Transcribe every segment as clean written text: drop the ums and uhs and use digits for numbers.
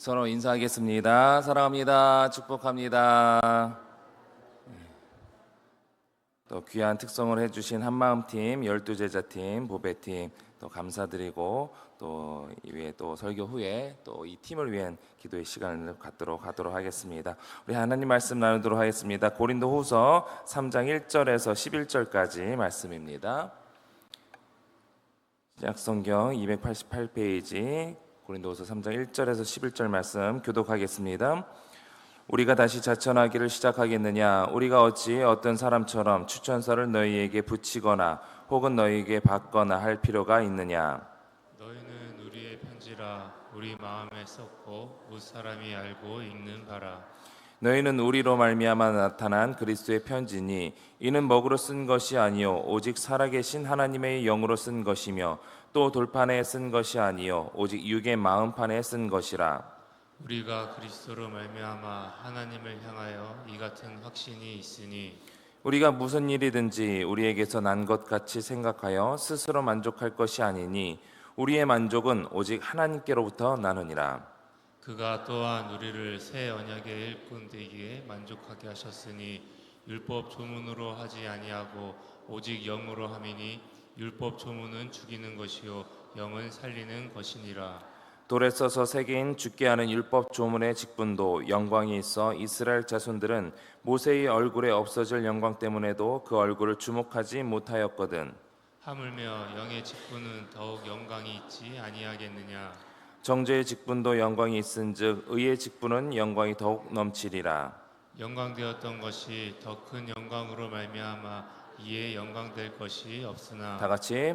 서로 인사하겠습니다. 사랑합니다. 축복합니다. 또 귀한 특성을 해주신 한마음팀, 12제자팀, 보배팀 또 감사드리고 또 이외에 또 설교 후에 또 이 팀을 위한 기도의 시간을 갖도록 하겠습니다. 우리 하나님 말씀 나누도록 하겠습니다. 고린도후서 3장 1절에서 11절까지 말씀입니다. 신약성경 288페이지 고린도후서 3장 1절에서 11절 말씀 교독하겠습니다. 우리가 다시 자천하기를 시작하겠느냐? 우리가 어찌 어떤 사람처럼 추천서를 너희에게 붙이거나 혹은 너희에게 받거나 할 필요가 있느냐? 너희는 우리의 편지라 우리 마음에 썼고 무 사람이 알고 읽는 바라. 너희는 우리로 말미암아 나타난 그리스도의 편지니 이는 먹으로 쓴 것이 아니요 오직 살아계신 하나님의 영으로 쓴 것이며 또 돌판에 쓴 것이 아니요 오직 육의 마음판에 쓴 것이라. 우리가 그리스도로 말미암아 하나님을 향하여 이 같은 확신이 있으니 우리가 무슨 일이든지 우리에게서 난 것 같이 생각하여 스스로 만족할 것이 아니니 우리의 만족은 오직 하나님께로부터 나느니라. 그가 또한 우리를 새 언약의 일꾼 되기에 만족하게 하셨으니 율법 조문으로 하지 아니하고 오직 영으로 함이니 율법 조문은 죽이는 것이요 영은 살리는 것이니라. 돌에 써서 새긴 죽게 하는 율법 조문의 직분도 영광이 있어 이스라엘 자손들은 모세의 얼굴에 없어질 영광 때문에도 그 얼굴을 주목하지 못하였거든. 하물며 영의 직분은 더욱 영광이 있지 아니하겠느냐. 정죄의 직분도 영광이 있은즉 의의 직분은 영광이 더욱 넘치리라. 영광되었던 것이 더 큰 영광으로 말미암아 이에 영광될 것이 없으나 다 같이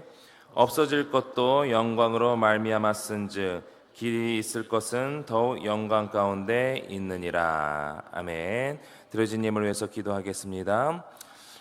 없어질 것도 영광으로 말미암았은즉 길이 있을 것은 더욱 영광 가운데 있느니라. 아멘. 들어진 예물을 위해서 기도하겠습니다.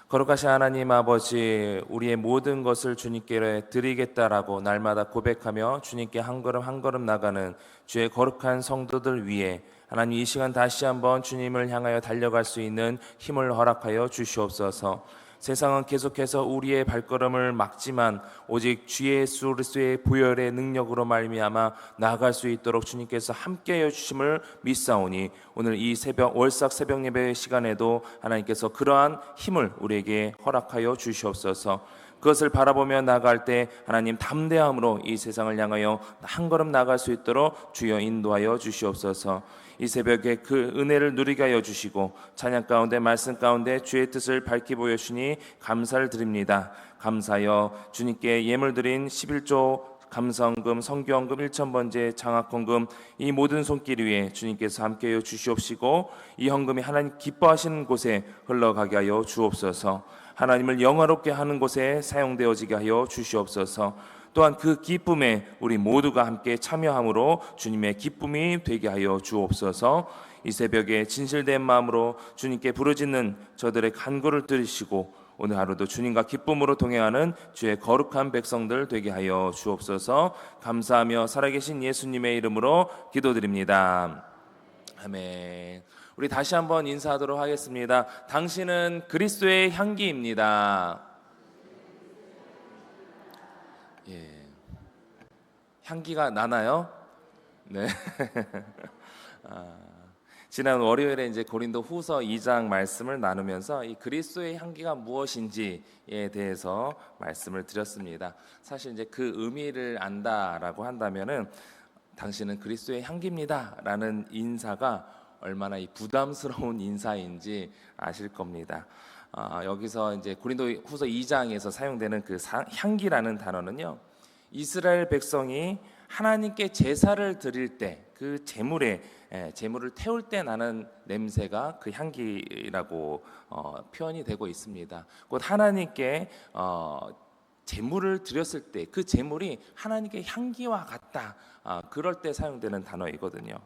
거룩하신 하나님 아버지, 우리의 모든 것을 주님께 드리겠다라고 날마다 고백하며 주님께 한 걸음 한 걸음 나가는 주의 거룩한 성도들 위해 하나님 이 시간 다시 한번 주님을 향하여 달려갈 수 있는 힘을 허락하여 주시옵소서. 세상은 계속해서 우리의 발걸음을 막지만 오직 주 예수 그리스도의 보혈의 능력으로 말미암아 나아갈 수 있도록 주님께서 함께하여 주심을 믿사오니 오늘 이 월삭 새벽 예배 시간에도 하나님께서 그러한 힘을 우리에게 허락하여 주시옵소서. 그것을 바라보며 나아갈 때 하나님 담대함으로 이 세상을 향하여 한 걸음 나아갈 수 있도록 주여 인도하여 주시옵소서. 이 새벽에 그 은혜를 누리게 하여 주시고 찬양 가운데 말씀 가운데 주의 뜻을 밝히 보여주시니 감사를 드립니다. 감사하여 주님께 예물 드린 11조 감사헌금, 성교헌금, 1,000번째 장학헌금 이 모든 손길 위에 주님께서 함께하여 주시옵시고 이 헌금이 하나님 기뻐하시는 곳에 흘러가게 하여 주옵소서. 하나님을 영화롭게 하는 곳에 사용되어지게 하여 주시옵소서. 또한 그 기쁨에 우리 모두가 함께 참여함으로 주님의 기쁨이 되게 하여 주옵소서. 이 새벽에 진실된 마음으로 주님께 부르짖는 저들의 간구를 들으시고 오늘 하루도 주님과 기쁨으로 동행하는 주의 거룩한 백성들 되게 하여 주옵소서. 감사하며 살아계신 예수님의 이름으로 기도드립니다. 아멘. 우리 다시 한번 인사하도록 하겠습니다. 당신은 그리스도의 향기입니다. 예. 향기가 나나요? 네. 지난 월요일에 이제 고린도 후서 2장 말씀을 나누면서 이 그리스도의 향기가 무엇인지에 대해서 말씀을 드렸습니다. 사실 이제 그 의미를 안다라고 한다면은 당신은 그리스도의 향기입니다라는 인사가 얼마나 이 부담스러운 인사인지 아실 겁니다. 여기서 이제 고린도 후서 2장에서 사용되는 그 향기라는 단어는요, 이스라엘 백성이 하나님께 제사를 드릴 때 그 제물을 태울 때 나는 냄새가 그 향기라고 표현이 되고 있습니다. 곧 하나님께 제물을 드렸을 때 그 제물이 하나님께 향기와 같다. 그럴 때 사용되는 단어이거든요.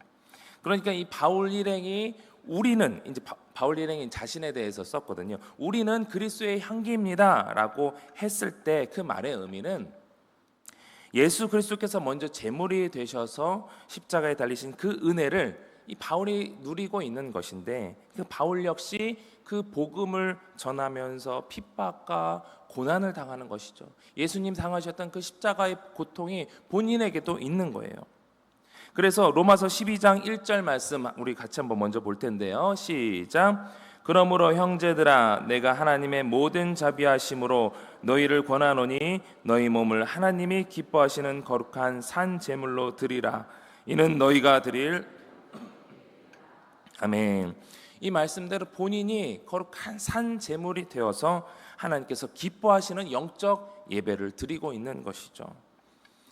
그러니까 이 바울 일행이 우리는 이제 바울 일행이 자신에 대해서 썼거든요. 우리는 그리스도의 향기입니다라고 했을 때 그 말의 의미는 예수 그리스도께서 먼저 제물이 되셔서 십자가에 달리신 그 은혜를 이 바울이 누리고 있는 것인데 그 바울 역시 그 복음을 전하면서 핍박과 고난을 당하는 것이죠. 예수님 당하셨던 그 십자가의 고통이 본인에게도 있는 거예요. 그래서 로마서 12장 1절 말씀 우리 같이 한번 먼저 볼 텐데요. 시작. 그러므로 형제들아 내가 하나님의 모든 자비하심으로 너희를 권하노니 너희 몸을 하나님이 기뻐하시는 거룩한 산 제물로 드리라. 이는 너희가 드릴 아멘. 이 말씀대로 본인이 거룩한 산 제물이 되어서 하나님께서 기뻐하시는 영적 예배를 드리고 있는 것이죠.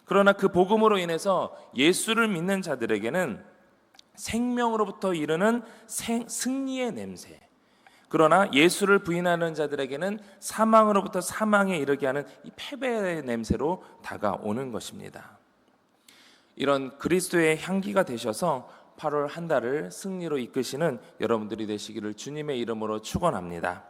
그러나 그 복음으로 인해서 예수를 믿는 자들에게는 생명으로부터 이르는 승리의 냄새, 그러나 예수를 부인하는 자들에게는 사망으로부터 사망에 이르게 하는 이 패배의 냄새로 다가오는 것입니다. 이런 그리스도의 향기가 되셔서 8월 한 달을 승리로 이끄시는 여러분들이 되시기를 주님의 이름으로 축원합니다.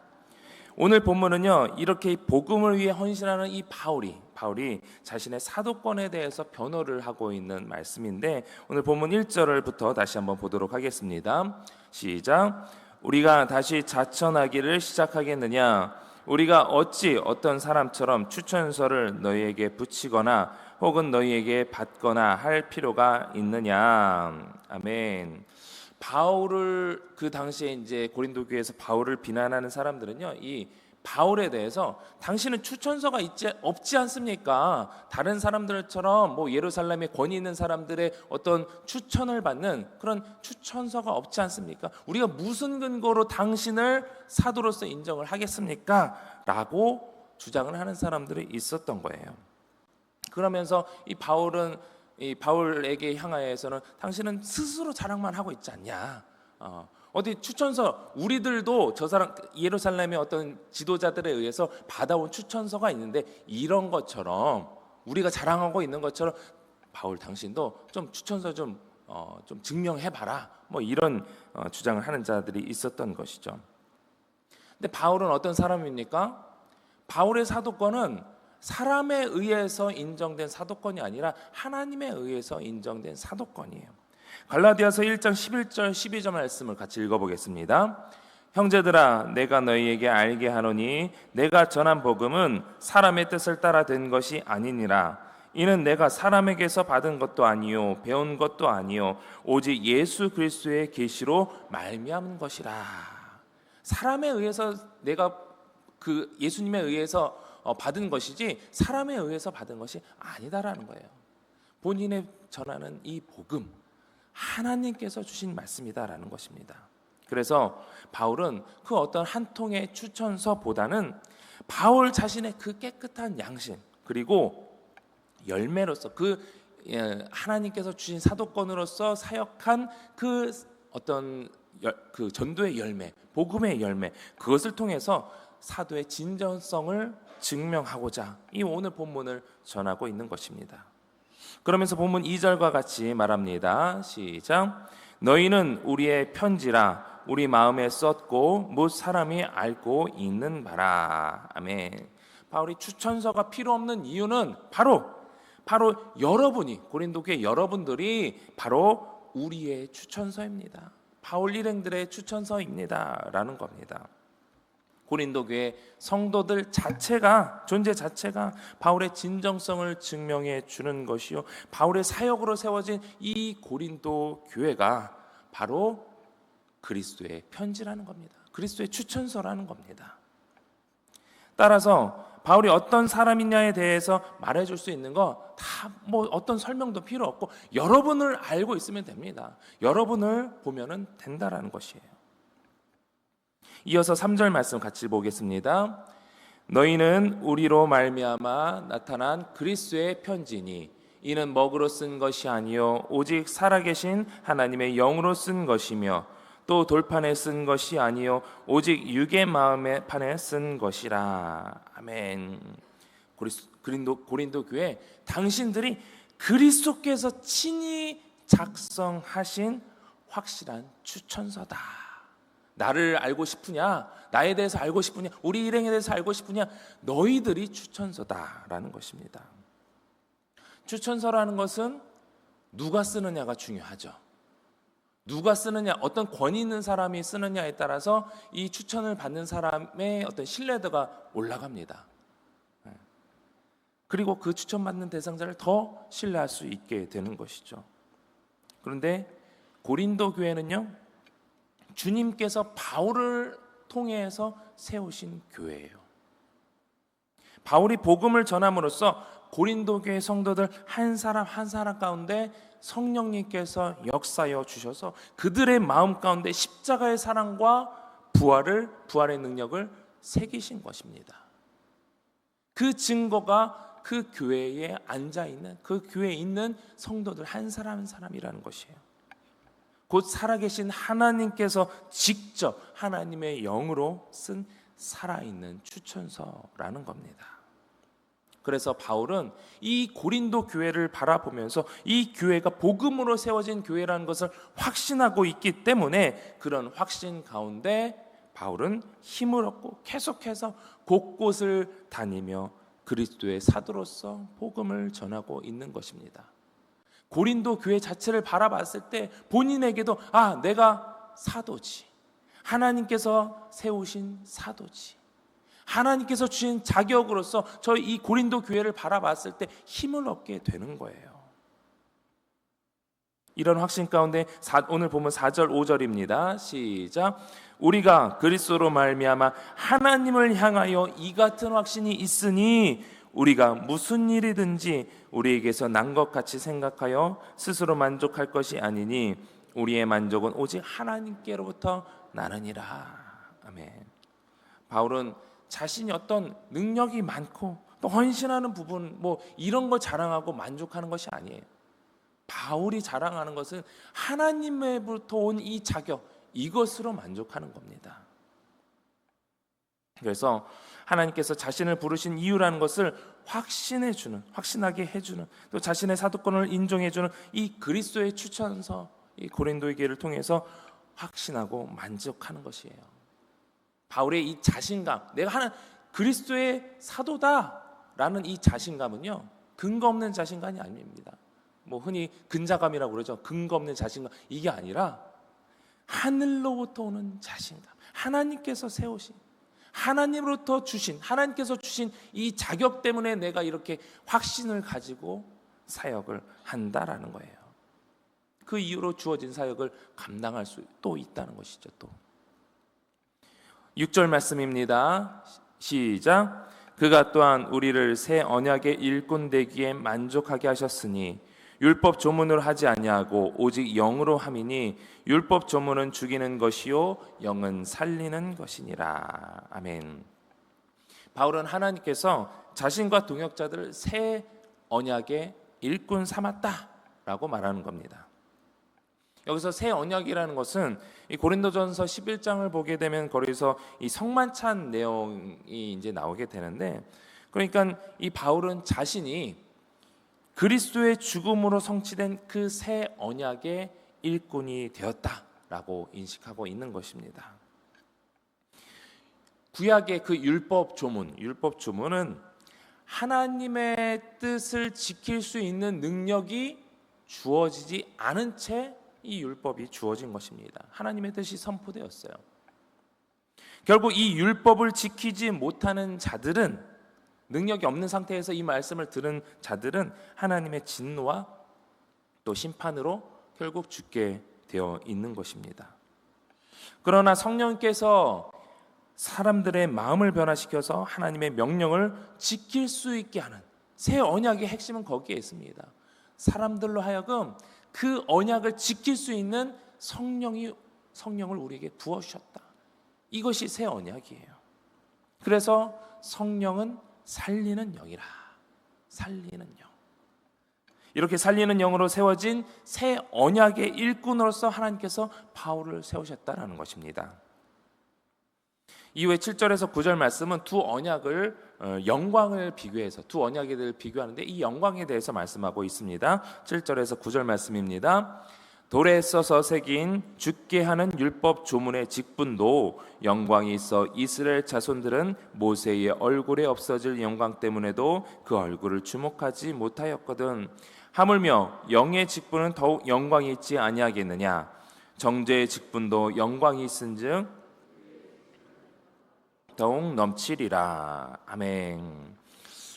오늘 본문은요, 이렇게 복음을 위해 헌신하는 이 바울이 자신의 사도권에 대해서 변호를 하고 있는 말씀인데, 오늘 본문 1절부터 다시 한번 보도록 하겠습니다. 시작. 우리가 다시 자천하기를 시작하겠느냐? 우리가 어찌 어떤 사람처럼 추천서를 너희에게 붙이거나 혹은 너희에게 받거나 할 필요가 있느냐? 아멘. 바울을 그 당시에 이제 고린도 교회에서 바울을 비난하는 사람들은요, 이 바울에 대해서 당신은 추천서가 없지 않습니까? 다른 사람들처럼 뭐 예루살렘에 권위 있는 사람들의 어떤 추천을 받는 그런 추천서가 없지 않습니까? 우리가 무슨 근거로 당신을 사도로서 인정을 하겠습니까? 라고 주장을 하는 사람들이 있었던 거예요. 그러면서 이 바울에게 향하여서는 당신은 스스로 자랑만 하고 있지 않냐? 어디 추천서, 우리들도 저 사람 예루살렘의 어떤 지도자들에 의해서 받아온 추천서가 있는데 이런 것처럼 우리가 자랑하고 있는 것처럼 바울 당신도 좀 추천서 좀 증명해봐라, 뭐 이런 주장을 하는 자들이 있었던 것이죠. 근데 바울은 어떤 사람입니까? 바울의 사도권은 사람에 의해서 인정된 사도권이 아니라 하나님에 의해서 인정된 사도권이에요. 갈라디아서 1장 11절 12절 말씀을 같이 읽어보겠습니다. 형제들아 내가 너희에게 알게 하노니 내가 전한 복음은 사람의 뜻을 따라 된 것이 아니니라. 이는 내가 사람에게서 받은 것도 아니요 배운 것도 아니요 오직 예수 그리스도의 계시로 말미암은 것이라. 사람에 의해서 내가 그 예수님에 의해서 받은 것이지 사람에 의해서 받은 것이 아니다라는 거예요. 본인의 전하는 이 복음, 하나님께서 주신 말씀이다라는 것입니다. 그래서 바울은 그 어떤 한 통의 추천서보다는 바울 자신의 그 깨끗한 양심, 그리고 열매로서 하나님께서 주신 사도권으로서 사역한 그 어떤 그 전도의 열매, 복음의 열매, 그것을 통해서 사도의 진정성을 증명하고자 이 오늘 본문을 전하고 있는 것입니다. 그러면서 본문 2절과 같이 말합니다. 시작. 너희는 우리의 편지라 우리 마음에 썼고 못 사람이 알고 있는 바라. 아멘. 바울이 추천서가 필요 없는 이유는 바로 여러분이, 고린도 교회 여러분들이 바로 우리의 추천서입니다. 바울 일행들의 추천서입니다 라는 겁니다. 고린도 교회 성도들 자체가, 존재 자체가 바울의 진정성을 증명해 주는 것이요, 바울의 사역으로 세워진 이 고린도 교회가 바로 그리스도의 편지라는 겁니다. 그리스도의 추천서라는 겁니다. 따라서 바울이 어떤 사람이냐에 대해서 말해줄 수 있는 거 다 뭐 어떤 설명도 필요 없고 여러분을 알고 있으면 됩니다. 여러분을 보면은 된다라는 것이에요. 이어서 3절 말씀 같이 보겠습니다. 너희는 우리로 말미암아 나타난 그리스도의 편지니 이는 먹으로 쓴 것이 아니요 오직 살아계신 하나님의 영으로 쓴 것이며 또 돌판에 쓴 것이 아니요 오직 육의 마음의 판에 쓴 것이라. 아멘. 고린도 교회, 당신들이 그리스도께서 친히 작성하신 확실한 추천서다. 나를 알고 싶으냐? 나에 대해서 알고 싶으냐? 우리 일행에 대해서 알고 싶으냐? 너희들이 추천서다라는 것입니다. 추천서라는 것은 누가 쓰느냐가 중요하죠. 누가 쓰느냐, 어떤 권위 있는 사람이 쓰느냐에 따라서 이 추천을 받는 사람의 어떤 신뢰도가 올라갑니다. 그리고 그 추천받는 대상자를 더 신뢰할 수 있게 되는 것이죠. 그런데 고린도 교회는요, 주님께서 바울을 통해서 세우신 교회예요. 바울이 복음을 전함으로써 고린도 교회 성도들 한 사람 한 사람 가운데 성령님께서 역사하여 주셔서 그들의 마음 가운데 십자가의 사랑과 부활의 능력을 새기신 것입니다. 그 증거가 그 교회에 앉아있는, 그 교회에 있는 성도들 한 사람 한 사람이라는 것이에요. 곧 살아계신 하나님께서 직접 하나님의 영으로 쓴 살아있는 추천서라는 겁니다. 그래서 바울은 이 고린도 교회를 바라보면서 이 교회가 복음으로 세워진 교회라는 것을 확신하고 있기 때문에 그런 확신 가운데 바울은 힘을 얻고 계속해서 곳곳을 다니며 그리스도의 사도로서 복음을 전하고 있는 것입니다. 고린도 교회 자체를 바라봤을 때 본인에게도 내가 사도지, 하나님께서 세우신 사도지, 하나님께서 주신 자격으로서 저희 이 고린도 교회를 바라봤을 때 힘을 얻게 되는 거예요. 이런 확신 가운데 오늘 보면 4절 5절입니다. 시작. 우리가 그리스도로 말미암아 하나님을 향하여 이 같은 확신이 있으니 우리가 무슨 일이든지 우리에게서 난 것 같이 생각하여 스스로 만족할 것이 아니니 우리의 만족은 오직 하나님께로부터 나느니라. 아멘. 바울은 자신이 어떤 능력이 많고 또 헌신하는 부분 이런 거 자랑하고 만족하는 것이 아니에요. 바울이 자랑하는 것은 하나님으로부터 온 이 자격, 이것으로 만족하는 겁니다. 그래서 하나님께서 자신을 부르신 이유라는 것을 확신하게 해주는, 또 자신의 사도권을 인정해주는 이 그리스도의 추천서, 이 고린도의 교회를 통해서 확신하고 만족하는 것이에요. 바울의 이 자신감, 내가 그리스도의 사도다라는 이 자신감은요, 근거 없는 자신감이 아닙니다. 흔히 근자감이라고 그러죠. 근거 없는 자신감, 이게 아니라 하늘로부터 오는 자신감, 하나님께서 세우신, 하나님께서 주신 이 자격 때문에 내가 이렇게 확신을 가지고 사역을 한다라는 거예요. 그 이유로 주어진 사역을 감당할 수 또 있다는 것이죠. 또 6절 말씀입니다. 시작. 그가 또한 우리를 새 언약의 일꾼 되기에 만족하게 하셨으니 율법 조문으로 하지 아니하고 오직 영으로 함이니 율법 조문은 죽이는 것이요 영은 살리는 것이니라. 아멘. 바울은 하나님께서 자신과 동역자들을 새 언약의 일꾼 삼았다라고 말하는 겁니다. 여기서 새 언약이라는 것은 이 고린도전서 11장을 보게 되면 거기서 이 성만찬 내용이 이제 나오게 되는데, 그러니까 이 바울은 자신이 그리스도의 죽음으로 성취된 그 새 언약의 일꾼이 되었다라고 인식하고 있는 것입니다. 구약의 그 율법 조문은 하나님의 뜻을 지킬 수 있는 능력이 주어지지 않은 채 이 율법이 주어진 것입니다. 하나님의 뜻이 선포되었어요. 결국 이 율법을 지키지 못하는 자들은, 능력이 없는 상태에서 이 말씀을 들은 자들은 하나님의 진노와 또 심판으로 결국 죽게 되어 있는 것입니다. 그러나 성령께서 사람들의 마음을 변화시켜서 하나님의 명령을 지킬 수 있게 하는 새 언약의 핵심은 거기에 있습니다. 사람들로 하여금 그 언약을 지킬 수 있는 성령을 우리에게 부어주셨다. 이것이 새 언약이에요. 그래서 성령은 살리는 영이라. 살리는 영. 이렇게 살리는 영으로 세워진 새 언약의 일꾼으로서 하나님께서 바울을 세우셨다라는 것입니다. 이후에 7절에서 9절 말씀은 두 언약을 영광을 비교해서 두 언약을 비교하는데 이 영광에 대해서 말씀하고 있습니다. 7절에서 9절 말씀입니다. 돌에 써서 새긴 죽게 하는 율법 조문의 직분도 영광이 있어 이스라엘 자손들은 모세의 얼굴에 없어질 영광 때문에도 그 얼굴을 주목하지 못하였거든. 하물며 영의 직분은 더욱 영광이 있지 아니하겠느냐. 정죄의 직분도 영광이 있은즉 더욱 넘치리라. 아멘.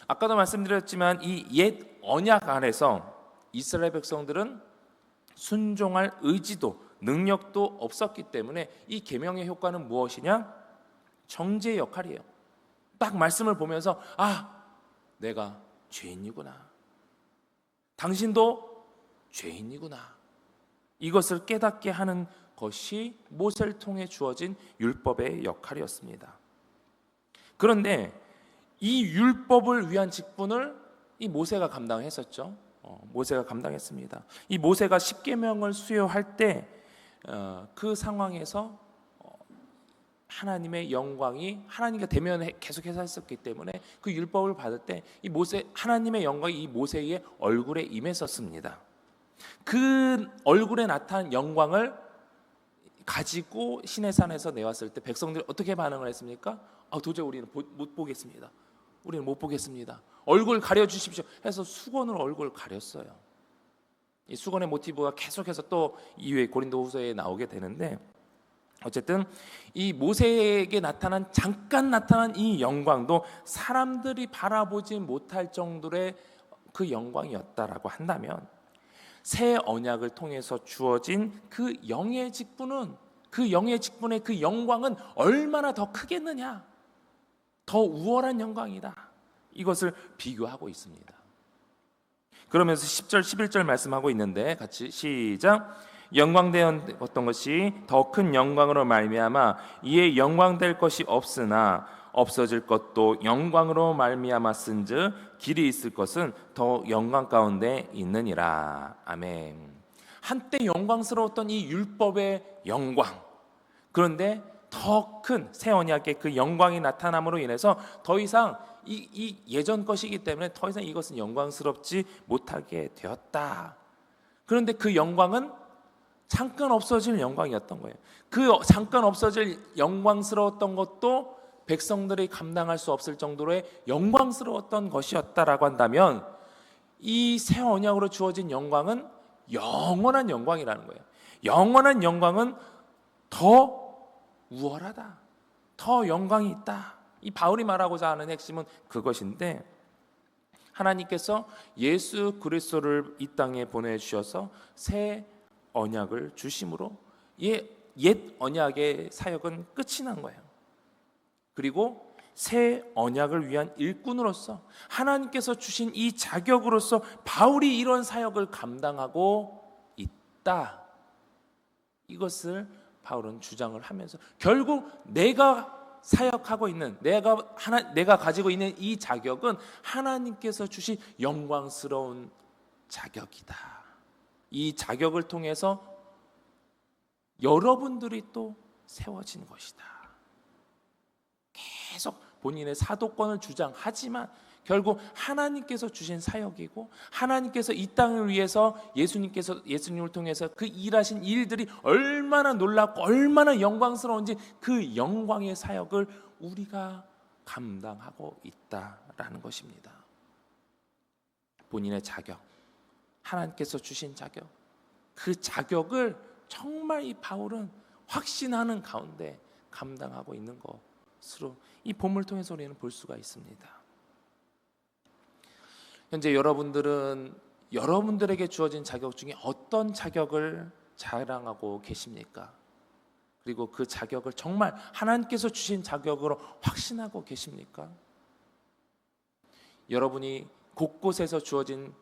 아까도 말씀드렸지만 이 옛 언약 안에서 이스라엘 백성들은 순종할 의지도 능력도 없었기 때문에 이 계명의 효과는 무엇이냐? 정죄의 역할이에요. 딱 말씀을 보면서 내가 죄인이구나. 당신도 죄인이구나. 이것을 깨닫게 하는 것이 모세를 통해 주어진 율법의 역할이었습니다. 그런데 이 율법을 위한 직분을 이 모세가 감당했었죠. 모세가 감당했습니다. 이 모세가 십계명을 수여할 때 그 상황에서 하나님의 영광이 하나님과 대면에 계속해서 했었기 때문에 그 율법을 받을 때 이 하나님의 영광이 이 모세의 얼굴에 임했었습니다. 그 얼굴에 나타난 영광을 가지고 시내산에서 내왔을 때 백성들이 어떻게 반응을 했습니까? 도저히 우리는 못 보겠습니다. 우리는 못 보겠습니다. 얼굴 가려주십시오 해서 수건으로 얼굴을 가렸어요. 이 수건의 모티브가 계속해서 또 이후에 고린도후서에 나오게 되는데, 어쨌든 이 모세에게 잠깐 나타난 이 영광도 사람들이 바라보지 못할 정도의 그 영광이었다라고 한다면, 새 언약을 통해서 주어진 그 영의 직분의 그 영광은 얼마나 더 크겠느냐, 더 우월한 영광이다. 이것을 비교하고 있습니다. 그러면서 10절 11절 말씀하고 있는데 같이 시작. 영광되었던 것이 더 큰 영광으로 말미암아 이에 영광될 것이 없으나 없어질 것도 영광으로 말미암았은즉 길이 있을 것은 더 영광 가운데 있느니라. 아멘. 한때 영광스러웠던 이 율법의 영광, 그런데 더 큰 새 언약의 그 영광이 나타남으로 인해서 더 이상 이 예전 것이기 때문에 더 이상 이것은 영광스럽지 못하게 되었다. 그런데 그 영광은 잠깐 없어질 영광이었던 거예요. 그 잠깐 없어질 영광스러웠던 것도 백성들이 감당할 수 없을 정도로의 영광스러웠던 것이었다라고 한다면, 이 새 언약으로 주어진 영광은 영원한 영광이라는 거예요. 영원한 영광은 더 우월하다, 더 영광이 있다. 이 바울이 말하고자 하는 핵심은 그것인데, 하나님께서 예수 그리스도를 이 땅에 보내주셔서 새 언약을 주심으로 옛 언약의 사역은 끝이 난 거예요. 그리고 새 언약을 위한 일꾼으로서 하나님께서 주신 이 자격으로서 바울이 이런 사역을 감당하고 있다. 이것을 바울은 주장을 하면서 결국 내가 사역하고 있는, 내가 가지고 있는 이 자격은 하나님께서 주신 영광스러운 자격이다. 이 자격을 통해서 여러분들이 또 세워진 것이다. 계속 본인의 사도권을 주장하지만 결국 하나님께서 주신 사역이고, 하나님께서 이 땅을 위해서 예수님을 통해서 그 일하신 일들이 얼마나 놀랍고 얼마나 영광스러운지 그 영광의 사역을 우리가 감당하고 있다라는 것입니다. 본인의 자격, 하나님께서 주신 자격, 그 자격을 정말 이 바울은 확신하는 가운데 감당하고 있는 것으로 이 본문을 통해서 우리는 볼 수가 있습니다. 현재 여러분들에게 주어진 자격 중에 어떤 자격을 자랑하고 계십니까? 그리고 그 자격을 정말 하나님께서 주신 자격으로 확신하고 계십니까? 여러분이 곳곳에서 주어진,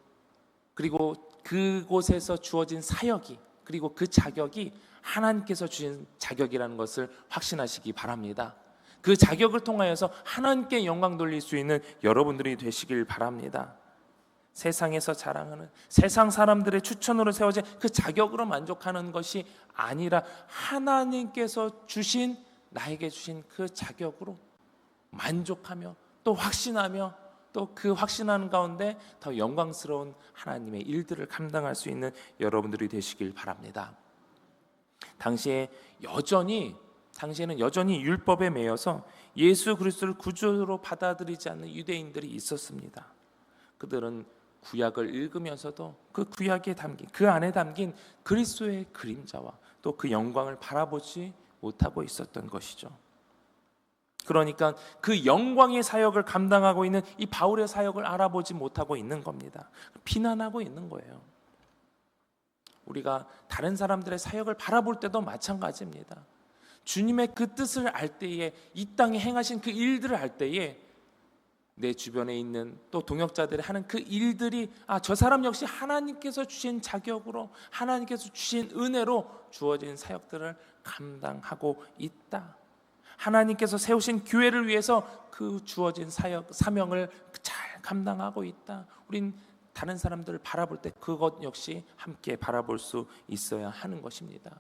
그리고 그곳에서 주어진 사역이, 그리고 그 자격이 하나님께서 주신 자격이라는 것을 확신하시기 바랍니다. 그 자격을 통하여서 하나님께 영광 돌릴 수 있는 여러분들이 되시길 바랍니다. 세상에서 자랑하는, 세상 사람들의 추천으로 세워진 그 자격으로 만족하는 것이 아니라 하나님께서 나에게 주신 그 자격으로 만족하며 또 확신하며 또 그 확신하는 가운데 더 영광스러운 하나님의 일들을 감당할 수 있는 여러분들이 되시길 바랍니다. 당시에는 여전히 율법에 매여서 예수 그리스도를 구주로 받아들이지 않는 유대인들이 있었습니다. 그들은 구약을 읽으면서도 그 구약에 담긴, 그 안에 담긴 그리스도의 그림자와 또 그 영광을 바라보지 못하고 있었던 것이죠. 그러니까 그 영광의 사역을 감당하고 있는 이 바울의 사역을 알아보지 못하고 있는 겁니다. 비난하고 있는 거예요. 우리가 다른 사람들의 사역을 바라볼 때도 마찬가지입니다. 주님의 그 뜻을 알 때에, 이 땅에 행하신 그 일들을 알 때에 내 주변에 있는 또 동역자들이 하는 그 일들이 저 사람 역시 하나님께서 주신 자격으로, 하나님께서 주신 은혜로 주어진 사역들을 감당하고 있다. 하나님께서 세우신 교회를 위해서 그 주어진 사명을 잘 감당하고 있다. 우린 다른 사람들을 바라볼 때 그것 역시 함께 바라볼 수 있어야 하는 것입니다.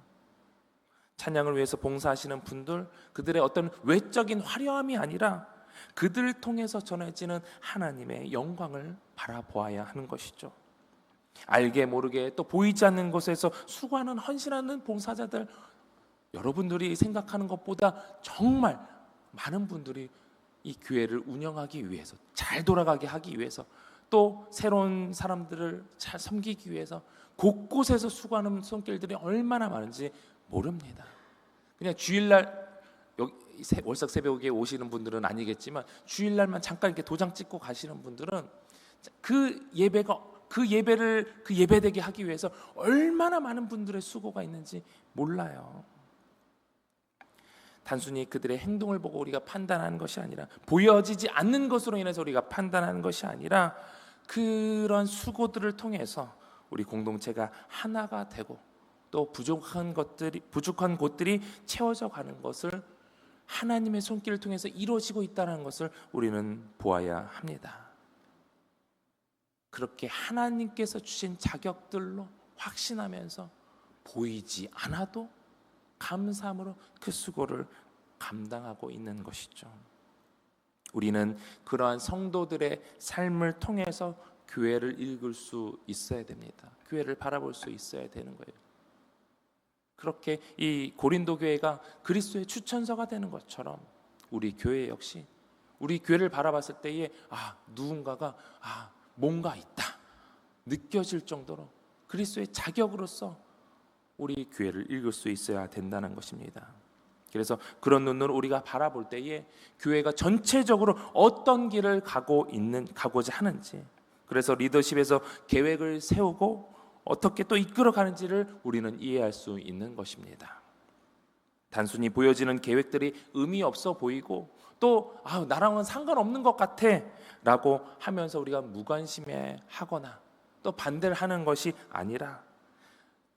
찬양을 위해서 봉사하시는 분들, 그들의 어떤 외적인 화려함이 아니라 그들을 통해서 전해지는 하나님의 영광을 바라보아야 하는 것이죠. 알게 모르게 또 보이지 않는 곳에서 수고하는 헌신하는 봉사자들, 여러분들이 생각하는 것보다 정말 많은 분들이 이 교회를 운영하기 위해서, 잘 돌아가게 하기 위해서, 또 새로운 사람들을 잘 섬기기 위해서 곳곳에서 수고하는 손길들이 얼마나 많은지 모릅니다. 그냥 주일날 여기 월삭 새벽에 오시는 분들은 아니겠지만 주일날만 잠깐 이렇게 도장 찍고 가시는 분들은 그 예배되게 하기 위해서 얼마나 많은 분들의 수고가 있는지 몰라요. 단순히 그들의 행동을 보고 우리가 판단하는 것이 아니라, 보여지지 않는 것으로 인해서 우리가 판단하는 것이 아니라, 그런 수고들을 통해서 우리 공동체가 하나가 되고 또 부족한 곳들이 채워져 가는 것을 하나님의 손길을 통해서 이루어지고 있다는 것을 우리는 보아야 합니다. 그렇게 하나님께서 주신 자격들로 확신하면서 보이지 않아도 감사함으로 그 수고를 감당하고 있는 것이죠. 우리는 그러한 성도들의 삶을 통해서 교회를 읽을 수 있어야 됩니다. 교회를 바라볼 수 있어야 되는 거예요. 그렇게 이 고린도 교회가 그리스도의 추천서가 되는 것처럼 우리 교회 역시 우리 교회를 바라봤을 때에 누군가가 뭔가 있다 느껴질 정도로 그리스도의 자격으로서 우리 교회를 읽을 수 있어야 된다는 것입니다. 그래서 그런 눈으로 우리가 바라볼 때에 교회가 전체적으로 어떤 길을 가고자 하는지, 그래서 리더십에서 계획을 세우고 어떻게 또 이끌어가는지를 우리는 이해할 수 있는 것입니다. 단순히 보여지는 계획들이 의미 없어 보이고 또 나랑은 상관없는 것 같아 라고 하면서 우리가 무관심해 하거나 또 반대를 하는 것이 아니라,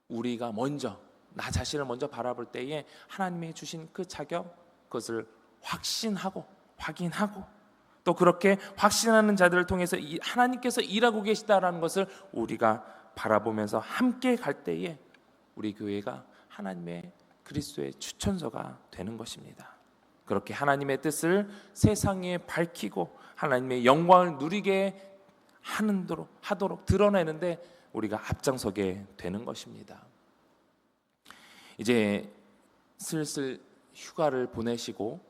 우리가 먼저 나 자신을 먼저 바라볼 때에 하나님이 주신 그 자격, 그것을 확신하고 확인하고 또 그렇게 확신하는 자들을 통해서 하나님께서 일하고 계시다라는 것을 우리가 바라보면서 함께 갈 때에 우리 교회가 하나님의 그리스도의 추천서가 되는 것입니다. 그렇게 하나님의 뜻을 세상에 밝히고 하나님의 영광을 누리게 하도록 드러내는데 우리가 앞장서게 되는 것입니다. 이제 슬슬 휴가를 보내시고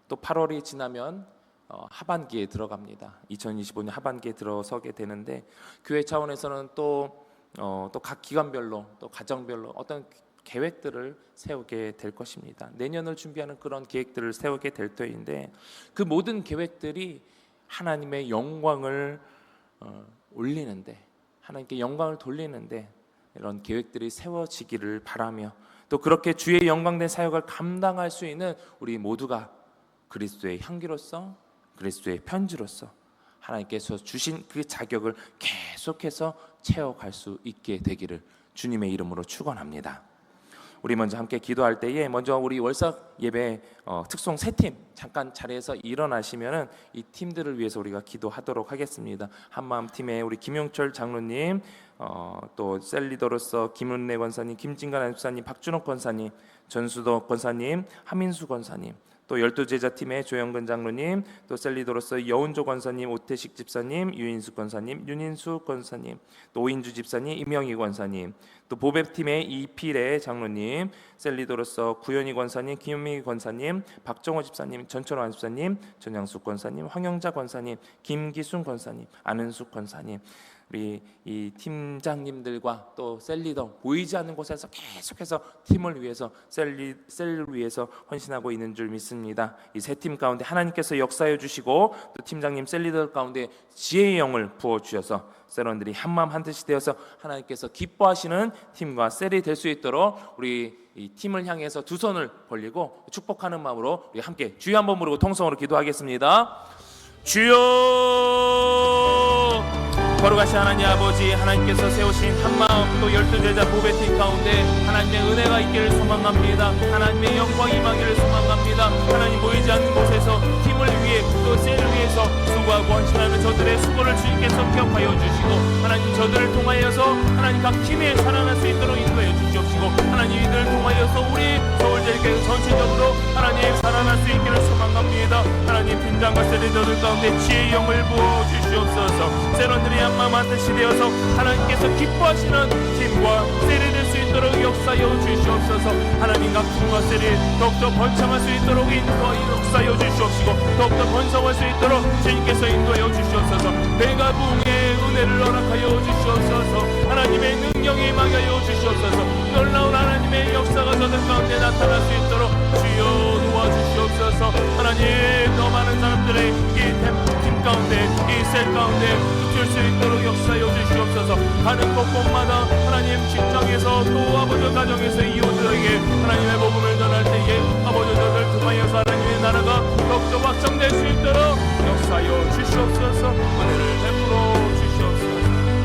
또 8월이 지나면 하반기에 들어갑니다. 2025년 하반기에 들어서게 되는데, 교회 차원에서는 또 각 기관별로 또 가정별로 어떤 계획들을 세우게 될 것입니다. 내년을 준비하는 그런 계획들을 세우게 될 터인데, 그 모든 계획들이 하나님의 영광을 올리는데, 하나님께 영광을 돌리는데 이런 계획들이 세워지기를 바라며, 또 그렇게 주의 영광된 사역을 감당할 수 있는 우리 모두가 그리스도의 향기로서, 그리스도의 편지로서 하나님께서 주신 그 자격을 계속해서 채워갈 수 있게 되기를 주님의 이름으로 축원합니다. 우리 먼저 함께 기도할 때에 먼저 우리 월삭 예배 특송 세 팀 잠깐 자리에서 일어나시면은 이 팀들을 위해서 우리가 기도하도록 하겠습니다. 한마음 팀의 우리 김용철 장로님, 또 셀리더로서 김은래 권사님, 김진관 안수사님, 박준옥 권사님, 전수덕 권사님, 하민수 권사님, 또 12제자 팀의 조영근 장로님, 또 셀리더로서 여운조 권사님, 오태식 집사님, 유인수 권사님, 윤인수 권사님, 또 오인주 집사님, 임영희 권사님, 또 보배팀의 이필의 장로님, 셀리더로서 구현희 권사님, 김현미 권사님, 박정호 집사님, 전철호 안수사님, 전양숙 권사님, 황영자 권사님, 김기순 권사님, 안은숙 권사님, 우리 이 팀장님들과 또 셀리더 보이지 않는 곳에서 계속해서 팀을 위해서 셀을 위해서 헌신하고 있는 줄 믿습니다. 이 세 팀 가운데 하나님께서 역사해 주시고 또 팀장님 셀리더 가운데 지혜의 영을 부어 주셔서 셀원들이 한마음 한뜻이 되어서 하나님께서 기뻐하시는 팀과 셀이 될 수 있도록 우리 이 팀을 향해서 두 손을 벌리고 축복하는 마음으로 우리 함께 주여 한번 부르고 통성으로 기도하겠습니다. 주여, 거룩하신 하나님 아버지, 하나님께서 세우신 한마음 또 12제자 보배팀 가운데 하나님의 은혜가 있기를 소망합니다. 하나님의 영광이 임하기를 소망합니다. 하나님 보이지 않는 곳에서 팀을 위해 또 셀을 위해서 수고하고 헌신하는 저들의 수고를 주님께서 기억하여 주시고 하나님 저들을 통하여서 하나님 각 팀에 살아날 수 있도록 인도해 주시옵시고 하나님 이들을 통하여서 우리 서울제일교회 전체적으로 하나님 살아날 수 있기를 소망합니다. 하나님 팀장과 셀리더들 가운데 지혜의 영을 부어 주시옵소서. 셀원들이 한마음 한뜻이 되어서 하나님께서 기뻐하시는 팀과 셀이 될 수 있도록 역사여 주시옵소서. 하나님 각 팀과 셀이 더욱더 번창할 수 있도록 역사여 주시옵시고 더욱더 번성할 수 있도록 주님께서 인도하여 주시옵소서. 배가 부흥의 은혜를 허락하여 주시옵소서. 하나님의 능력이 임하여 주시옵소서. 놀라운 하나님의 역사가 저들 가운데 나타날 수 있도록 주여 도와주시옵소서. 하나님 더 많은 사람들의 이 팀 가운데 이 셀 가운데 붙을 수 있도록 역사여 주시옵소서. 가는 곳곳마다 하나님 직장에서 또 아버지 가정에서 이웃들에게 하나님의 복음을 전할 때에 아버지 저들 통하여서 하나님의 나라가 더욱더 확장될 수 있도록 역사여 주시옵소서. 은혜를 베풀어 주시옵소서.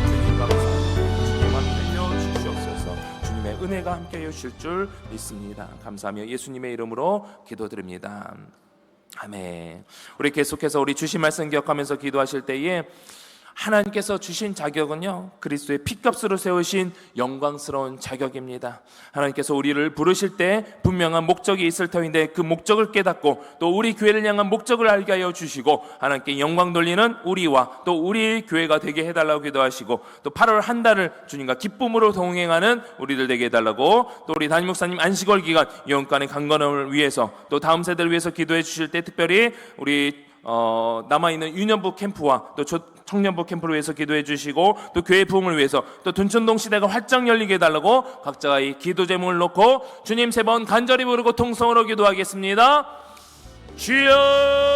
주님 감사합니다. 주님 함께여 주시옵소서. 주님의 은혜가 함께여 주실 줄 믿습니다. 감사하며 예수님의 이름으로 기도드립니다. 아멘. 우리 계속해서 우리 주신 말씀 기억하면서 기도하실 때에 하나님께서 주신 자격은요, 그리스도의 피값으로 세우신 영광스러운 자격입니다. 하나님께서 우리를 부르실 때 분명한 목적이 있을 터인데 그 목적을 깨닫고 또 우리 교회를 향한 목적을 알게 하여 주시고 하나님께 영광 돌리는 우리와 또 우리 교회가 되게 해달라고 기도하시고 또 8월 한 달을 주님과 기쁨으로 동행하는 우리들 되게 해달라고 또 우리 담임 목사님 안식월 기간 영혼간의 강건함을 위해서 또 다음 세대를 위해서 기도해 주실 때 특별히 우리 남아있는 유년부 캠프와 또 청년부 캠프를 위해서 기도해 주시고 또 교회 부흥을 위해서 또 둔천동 시대가 활짝 열리게 해달라고 각자가 이 기도 제목을 놓고 주님 3번 간절히 부르고 통성으로 기도하겠습니다. 주여